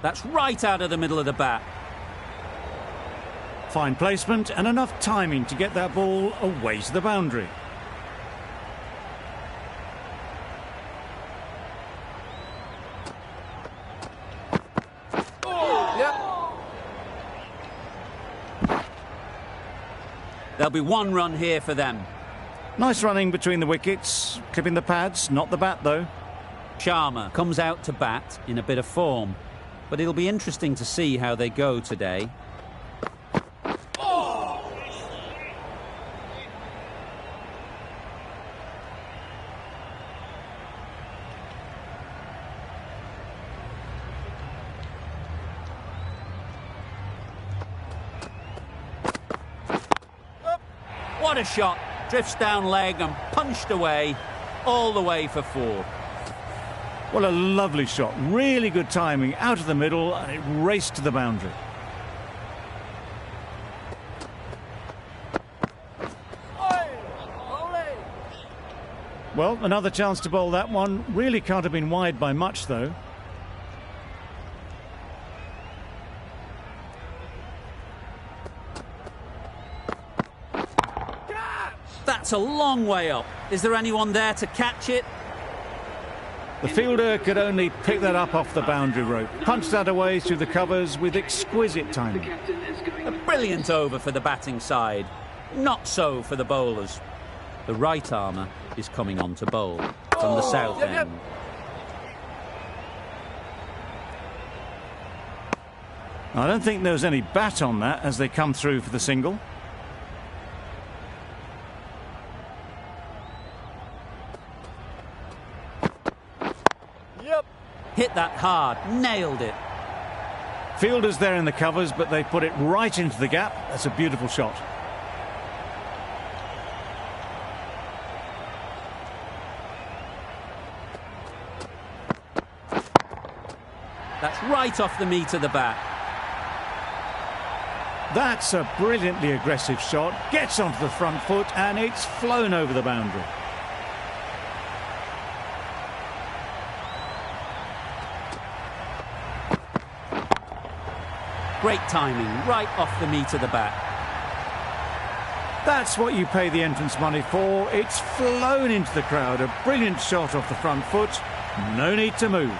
That's right out of the middle of the bat. Fine placement and enough timing to get that ball away to the boundary. There'll be one run here for them. Nice running between the wickets, clipping the pads, not the bat though. Sharma comes out to bat in a bit of form, but it'll be interesting to see how they go today. What a shot! Drifts down leg and punched away, all the way for 4. What a lovely shot. Really good timing, out of the middle, and it raced to the boundary. Well, another chance to bowl that one. Really can't have been wide by much, though. That's a long way up. Is there anyone there to catch it? The fielder could only pick that up off the boundary rope. Punched that away through the covers with exquisite timing. A brilliant over for the batting side. Not so for the bowlers. The right armour is coming on to bowl from the south end. I don't think there was any bat on that as they come through for the single. Hit that hard, nailed it. Fielders there in the covers, but they put it right into the gap. That's a beautiful shot. That's right off the meat of the bat. That's a brilliantly aggressive shot. Gets onto the front foot and it's flown over the boundary. Great timing, right off the meat of the bat. That's what you pay the entrance money for. It's flown into the crowd. A brilliant shot off the front foot. No need to move.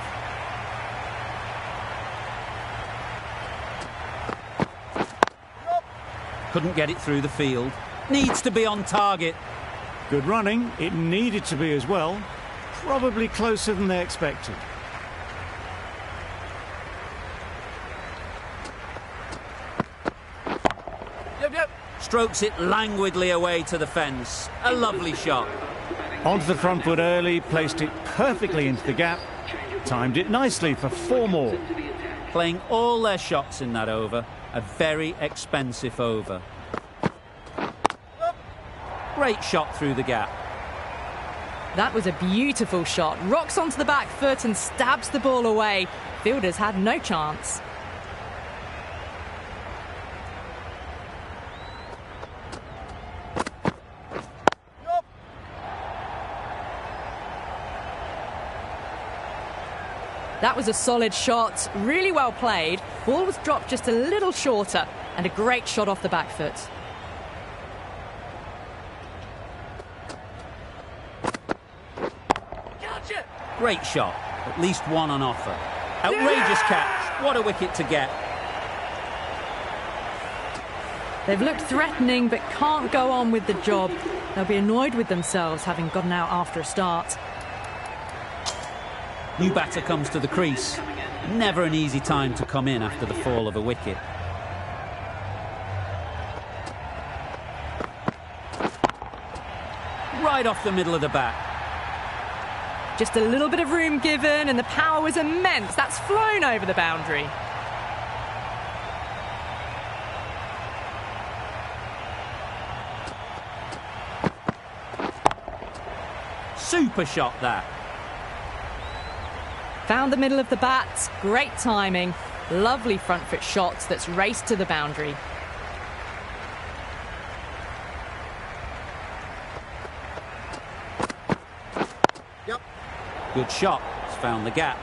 Couldn't get it through the field. Needs to be on target. Good running. It needed to be as well. Probably closer than they expected. Strokes it languidly away to the fence. A lovely shot. Onto the front foot early, placed it perfectly into the gap. Timed it nicely for 4 more. Playing all their shots in that over. A very expensive over. Great shot through the gap. That was a beautiful shot. Rocks onto the back foot and stabs the ball away. Fielders had no chance. That was a solid shot, really well played. Ball was dropped just a little shorter and a great shot off the back foot. Gotcha. Great shot, at least one on offer. Outrageous catch, what a wicket to get. They've looked threatening but can't go on with the job. They'll be annoyed with themselves having gotten out after a start. New batter comes to the crease. Never an easy time to come in after the fall of a wicket. Right off the middle of the bat. Just a little bit of room given and the power was immense. That's flown over the boundary. Super shot that. Found the middle of the bat, great timing, lovely front foot shots that's raced to the boundary. Good shot, it's found the gap.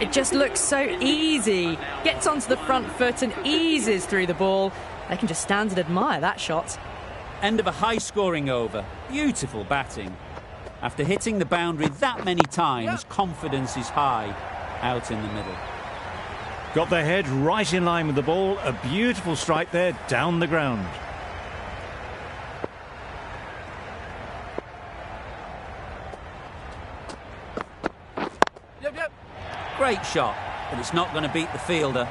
It just looks so easy. Gets onto the front foot and eases through the ball. They can just stand and admire that shot. End of a high-scoring over. Beautiful batting. After hitting the boundary that many times, confidence is high out in the middle. Got their head right in line with the ball. A beautiful strike there down the ground. Great shot, but it's not going to beat the fielder.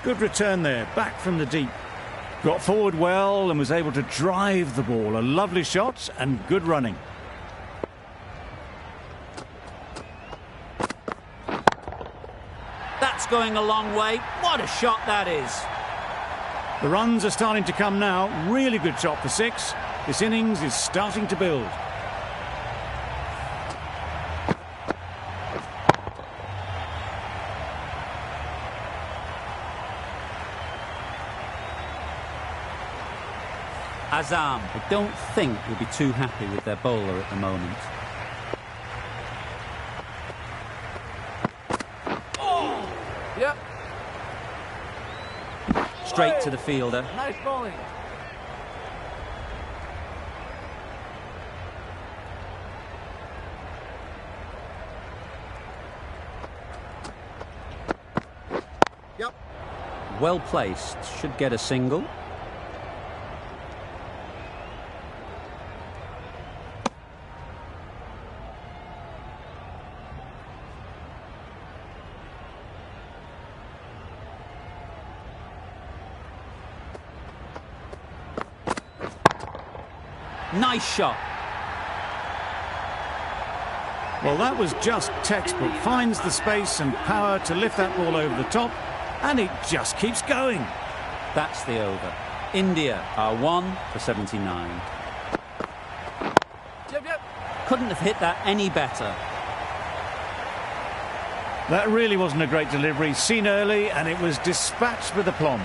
Good return there, back from the deep. Got forward well and was able to drive the ball. A lovely shot and good running. That's going a long way. What a shot that is. The runs are starting to come now. Really good shot for 6. This innings is starting to build. Azam, I don't think will be too happy with their bowler at the moment. Straight to the fielder. Nice bowling. Well placed, should get a single. Nice shot. Well, that was just textbook. Finds the space and power to lift that ball over the top, and it just keeps going. That's the over. India are 1 for 79. Couldn't have hit that any better. That really wasn't a great delivery. Seen early, and it was dispatched with aplomb.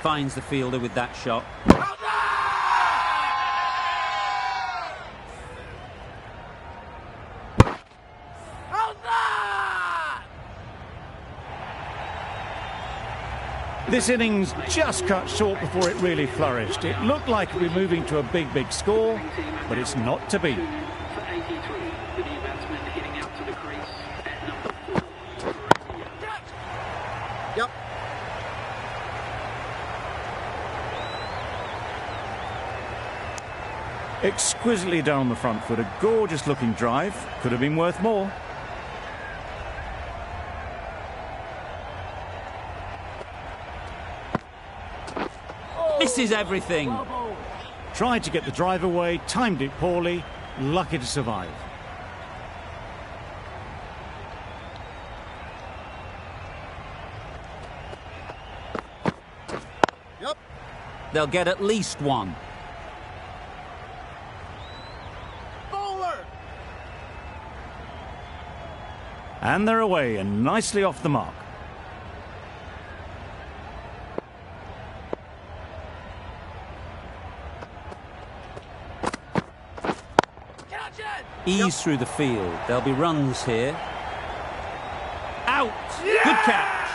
Finds the fielder with that shot. This innings just cut short before it really flourished. It looked like it was moving to a big, big score, but it's not to be. Exquisitely done on the front foot. A gorgeous looking drive. Could have been worth more. Misses everything. Tried to get the drive away, timed it poorly, lucky to survive. They'll get at least one. And they're away and nicely off the mark. Ease through the field. There'll be runs here. Out! Yeah! Good catch.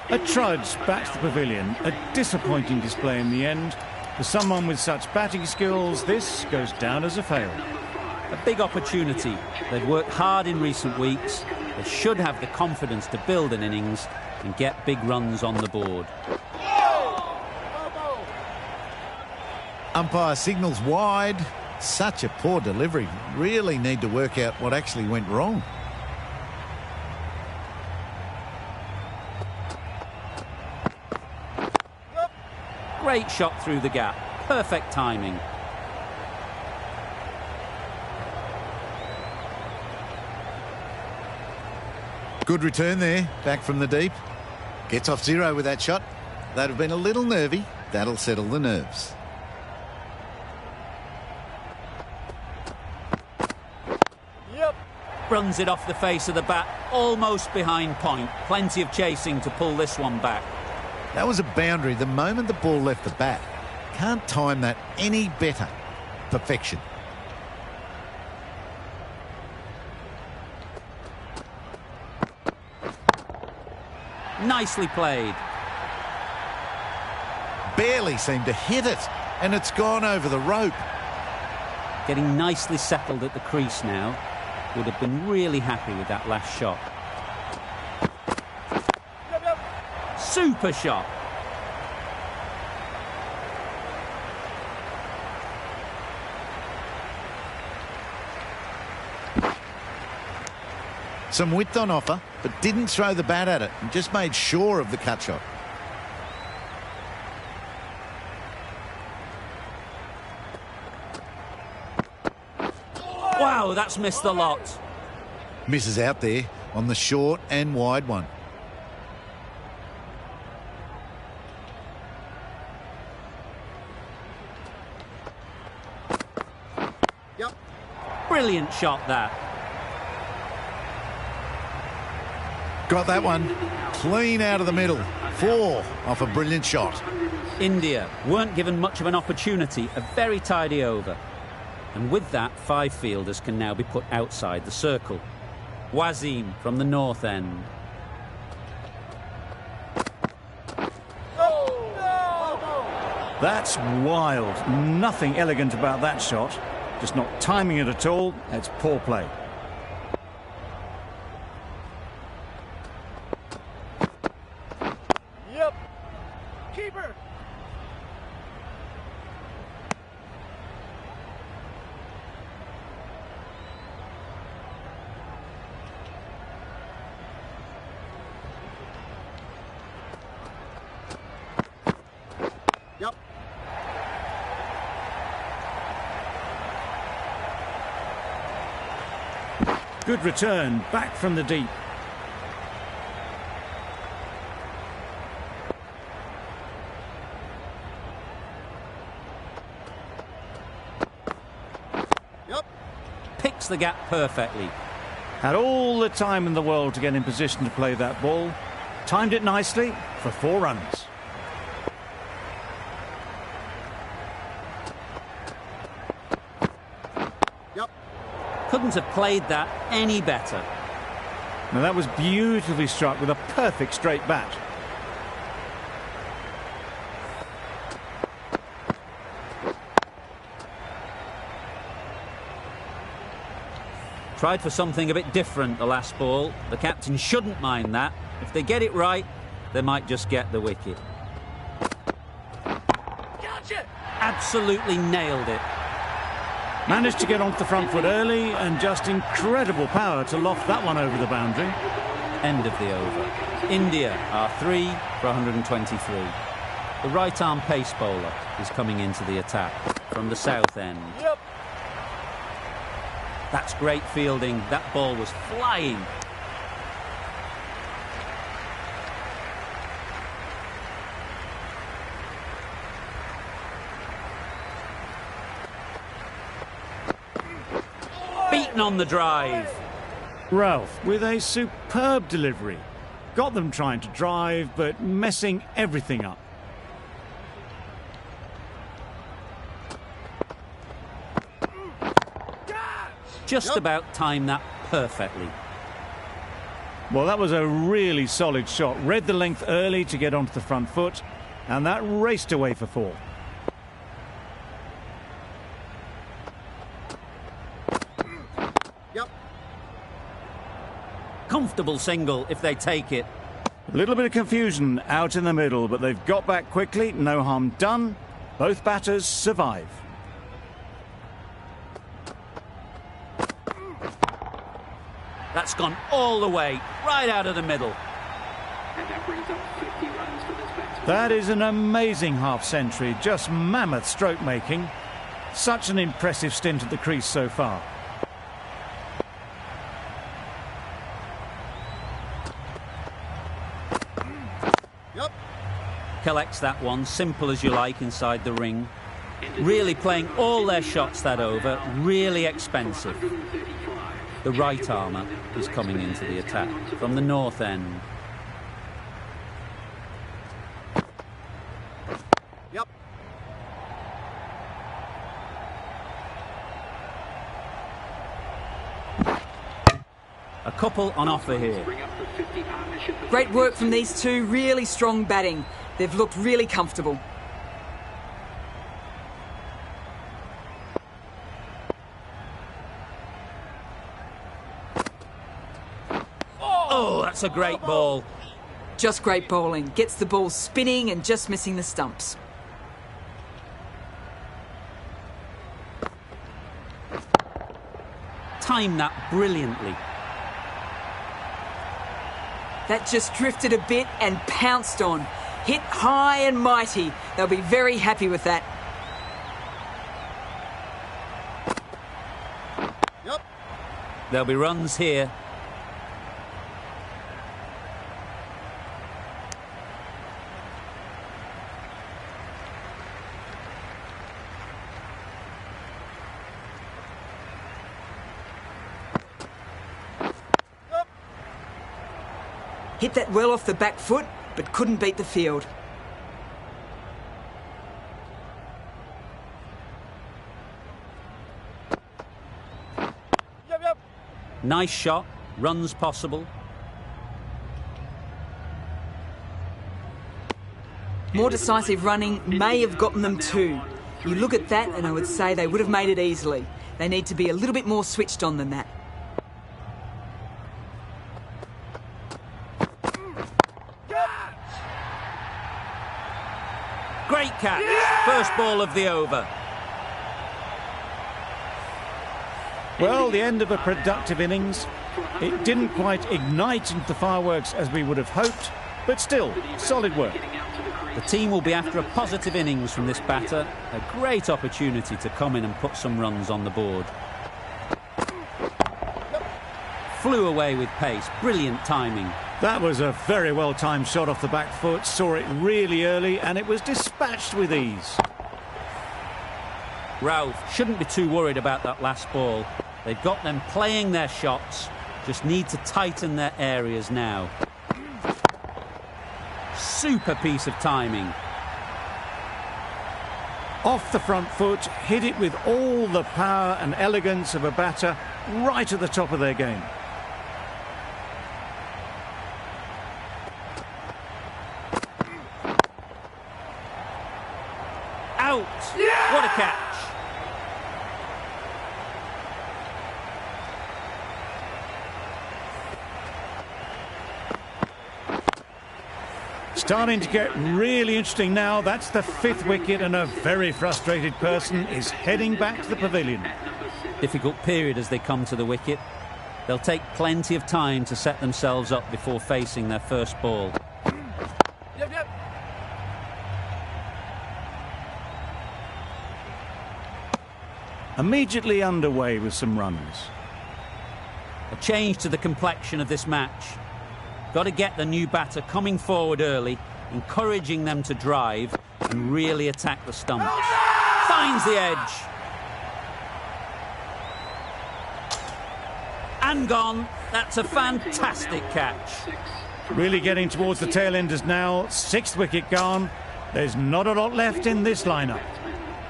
A trudge back to the pavilion. A disappointing display in the end. For someone with such batting skills, this goes down as a fail. A big opportunity. They've worked hard in recent weeks. They should have the confidence to build an innings and get big runs on the board. Umpire signals wide. Such a poor delivery. Really need to work out what actually went wrong. Great shot through the gap. Perfect timing. Good return there, back from the deep. Gets off 0 with that shot. They'd have been a little nervy. That'll settle the nerves. Runs it off the face of the bat, almost behind point. Plenty of chasing to pull this one back. That was a boundary the moment the ball left the bat. Can't time that any better. Perfection. Nicely played. Barely seemed to hit it, and it's gone over the rope. Getting nicely settled at the crease now. Would have been really happy with that last shot. Super shot. Some width on offer, but didn't throw the bat at it and just made sure of the cut shot. Wow, that's missed a lot. Misses out there on the short and wide one. Yep. Brilliant shot that. Got that one clean out of the middle. 4 off a brilliant shot. India weren't given much of an opportunity. A very tidy over. And with that, 5 fielders can now be put outside the circle. Wasim from the north end. That's wild. Nothing elegant about that shot. Just not timing it at all. It's poor play. Yep. Keeper. Yep. Good return, back from the deep. Yep. Picks the gap perfectly. Had all the time in the world to get in position to play that ball. Timed it nicely for 4 runs. Yep. Couldn't have played that any better. Now that was beautifully struck with a perfect straight bat. Tried for something a bit different the last ball. The captain shouldn't mind that. If they get it right, they might just get the wicket. Gotcha. Absolutely nailed it. Managed to get onto the front foot early and just incredible power to loft that one over the boundary. End of the over. India are 3 for 123. The right-arm pace bowler is coming into the attack from the south end. Yep. That's great fielding. That ball was flying. Beaten on the drive. Ralph with a superb delivery. Got them trying to drive, but messing everything up. Just about timed that perfectly. Well, that was a really solid shot. Read the length early to get onto the front foot, and that raced away for 4. Yep. Comfortable single if they take it. A little bit of confusion out in the middle, but they've got back quickly. No harm done. Both batters survive. That's gone all the way, right out of the middle. And that brings up 50 runs for this batsman. That is an amazing half-century. Just mammoth stroke making. Such an impressive stint at the crease so far. Yep. Collects that one, simple as you like, inside the ring. Really playing all their shots that over, really expensive. 135. The right armour is coming into the attack from the north end. Yep. A couple on offer here. Great work from these two, really strong batting. They've looked really comfortable. Oh, that's a great ball. Just great bowling. Gets the ball spinning and just missing the stumps. Timed that brilliantly. That just drifted a bit and pounced on. Hit high and mighty. They'll be very happy with that. Yep. There'll be runs here. Hit that well off the back foot, but couldn't beat the field. Yep. Nice shot. Runs possible. More decisive running may have gotten them too. You look at that and I would say they would have made it easily. They need to be a little bit more switched on than that. Great catch. First ball of the over. Well, the end of a productive innings. It didn't quite ignite into the fireworks as we would have hoped, but still, solid work. The team will be after a positive innings from this batter. A great opportunity to come in and put some runs on the board. Flew away with pace. Brilliant timing. That was a very well-timed shot off the back foot, saw it really early, and it was dispatched with ease. Ralph shouldn't be too worried about that last ball. They've got them playing their shots, just need to tighten their areas now. Super piece of timing. Off the front foot, hit it with all the power and elegance of a batter, right at the top of their game. Out! Yeah! What a catch! Starting to get really interesting now. That's the fifth wicket and a very frustrated person is heading back to the pavilion. Difficult period as they come to the wicket. They'll take plenty of time to set themselves up before facing their first ball. Yep. Immediately underway with some runs. A change to the complexion of this match. Got to get the new batter coming forward early, encouraging them to drive and really attack the stumps. Finds the edge. And gone. That's a fantastic catch. Really getting towards the tail enders now. Sixth wicket gone. There's not a lot left in this lineup.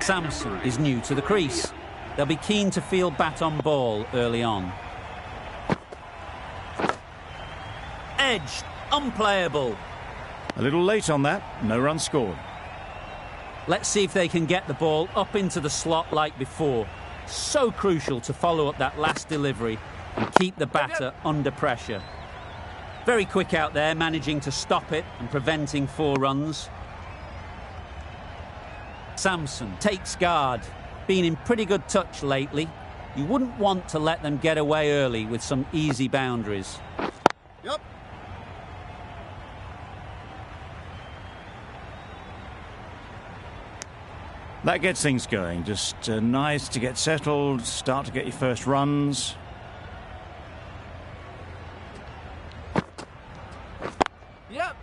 Sampson is new to the crease. They'll be keen to feel bat on ball early on. Edged, unplayable. A little late on that, no run scored. Let's see if they can get the ball up into the slot like before. So crucial to follow up that last delivery and keep the batter under pressure. Very quick out there, managing to stop it and preventing 4 runs. Sampson takes guard. Been in pretty good touch lately. You wouldn't want to let them get away early with some easy boundaries. Yep. That gets things going. Just nice to get settled, start to get your first runs. Yep.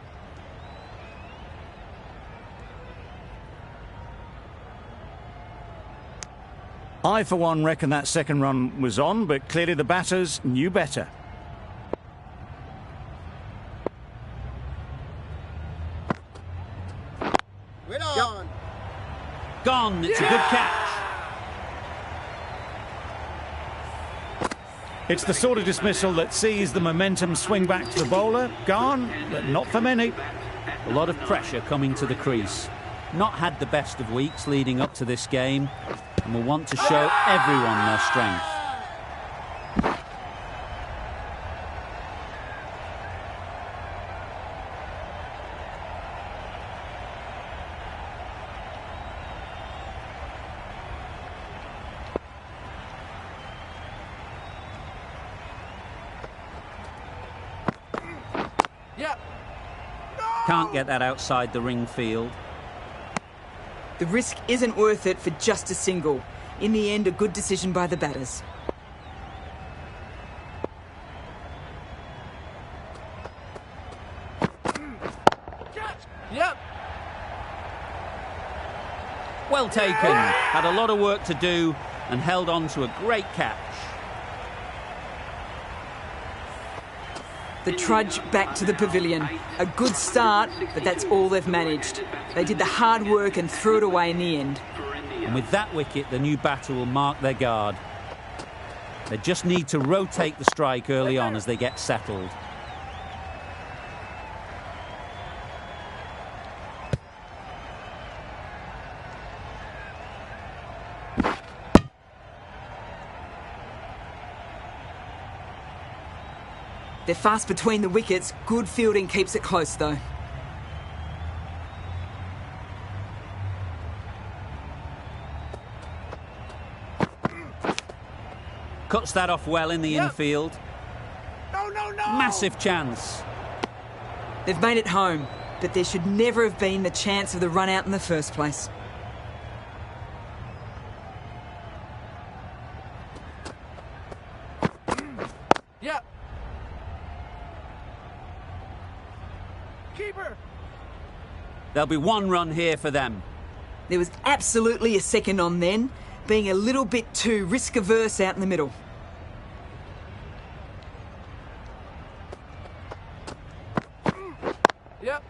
I, for one, reckon that second run was on, but clearly the batters knew better. Wait on. Gone. It's a good catch. It's the sort of dismissal that sees the momentum swing back to the bowler. Gone, but not for many. A lot of pressure coming to the crease. Not had the best of weeks leading up to this game, and will want to show everyone their strength. Can't get that outside the ring field. The risk isn't worth it for just a single. In the end, a good decision by the batters. Yep. Well taken. Had a lot of work to do and held on to a great catch. The trudge back to the pavilion. A good start, but that's all they've managed. They did the hard work and threw it away in the end. And with that wicket, the new batter will mark their guard. They just need to rotate the strike early on as they get settled. They're fast between the wickets. Good fielding keeps it close, though. Cuts that off well in the infield. No. Massive chance. They've made it home, but there should never have been the chance of the run out in the first place. Yep. Keeper. There'll be one run here for them. There was absolutely a second on then, being a little bit too risk-averse out in the middle. Yep.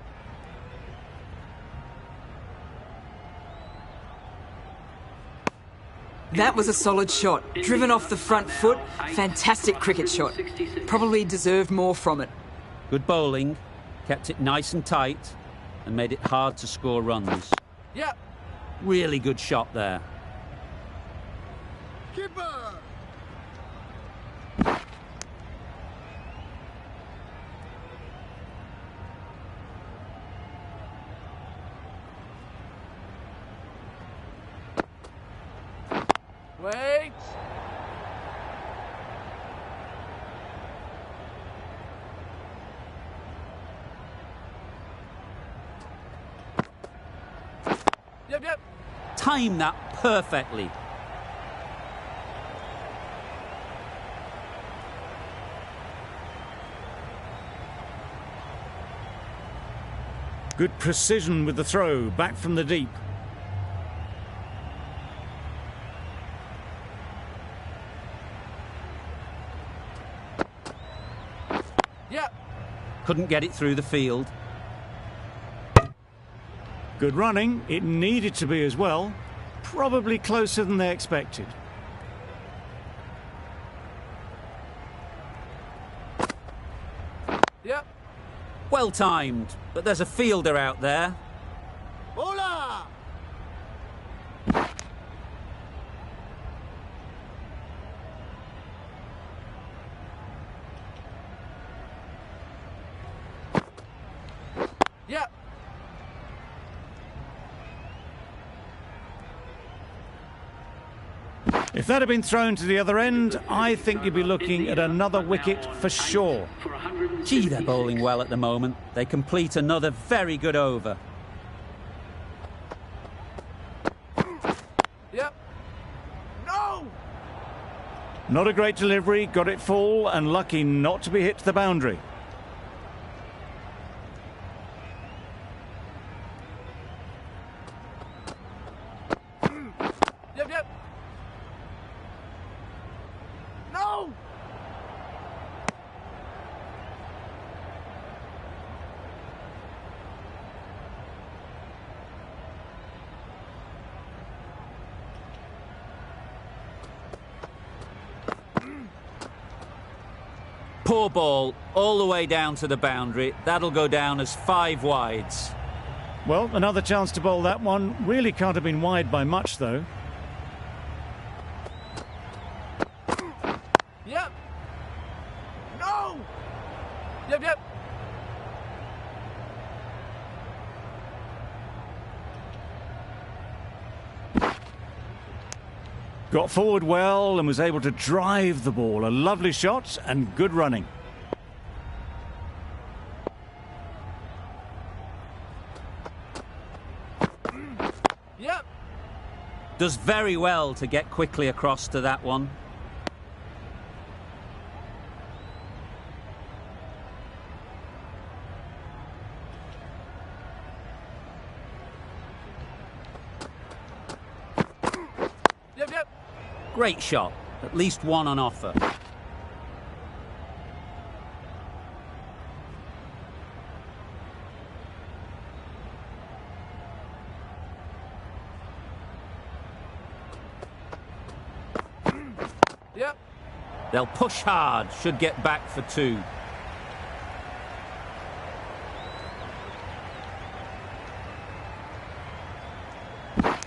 That was a solid shot. Driven off the front foot. Fantastic cricket shot. Probably deserved more from it. Good bowling, kept it nice and tight, and made it hard to score runs. Yep. Really good shot there. Keeper. Wait. Yep. Time that perfectly. Good precision with the throw, back from the deep. Yep. Couldn't get it through the field. Good running, it needed to be as well. Probably closer than they expected. Yep. Well timed, but there's a fielder out there. Bowler. Yep. If that had been thrown to the other end, I think you'd be looking at another wicket for sure. Gee, they're bowling well at the moment. They complete another very good over. Yep. No. Not a great delivery, got it full and lucky not to be hit to the boundary. Yep. Poor ball, all the way down to the boundary. That'll go down as 5 wides. Well, another chance to bowl that one. Really can't have been wide by much, though. Yep. No. Yep, yep. Got forward well and was able to drive the ball. A lovely shot and good running. Yep. Does very well to get quickly across to that one. Yep, yep. Great shot. At least one on offer. Yep. They'll push hard. Should get back for 2.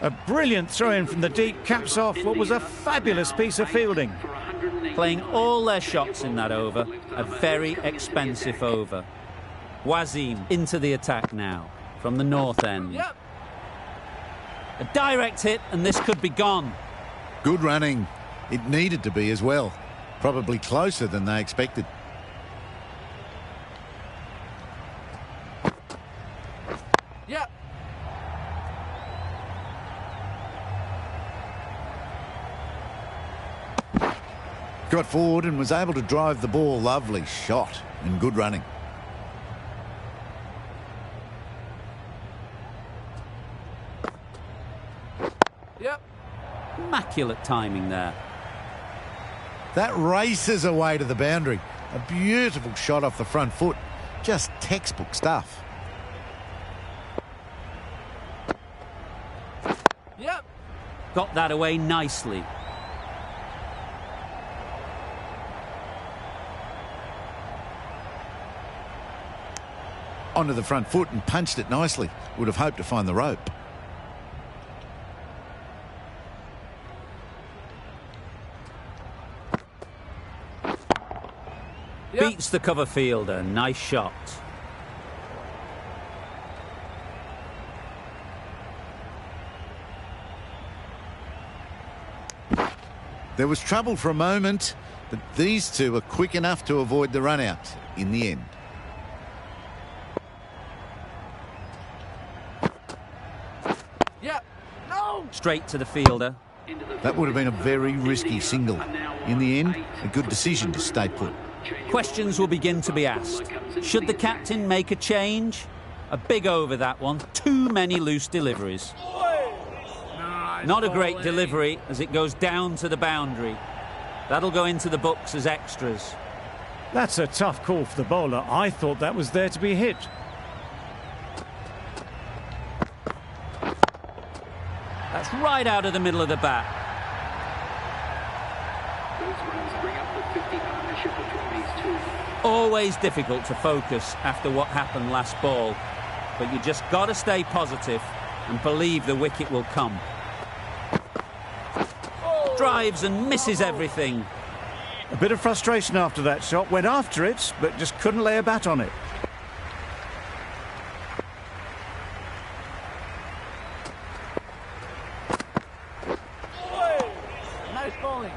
A brilliant throw-in from the deep caps off what was a fabulous piece of fielding. Playing all their shots in that over. A very expensive over. Wasim into the attack now from the north end. Yep. A direct hit and this could be gone. Good running. It needed to be as well. Probably closer than they expected. Yep. Got forward and was able to drive the ball. Lovely shot and good running. Yep. Immaculate timing there. That races away to the boundary. A beautiful shot off the front foot. Just textbook stuff. Yep. Got that away nicely. Onto the front foot and punched it nicely. Would have hoped to find the rope. Yep. Beats the cover fielder. Nice shot. There was trouble for a moment, but these two were quick enough to avoid the run out in the end. Yep. No. Straight to the fielder. That would have been a very risky single. In the end, a good decision to stay put. Questions will begin to be asked. Should the captain make a change? A big over that one. Too many loose deliveries. Not a great delivery as it goes down to the boundary. That'll go into the books as extras. That's a tough call for the bowler. I thought that was there to be hit. That's right out of the middle of the bat. Those runs bring up the 50 partnership between these two. Always difficult to focus after what happened last ball. But you just got to stay positive and believe the wicket will come. Drives and misses everything. A bit of frustration after that shot. Went after it, but just couldn't lay a bat on it. Nice bowling.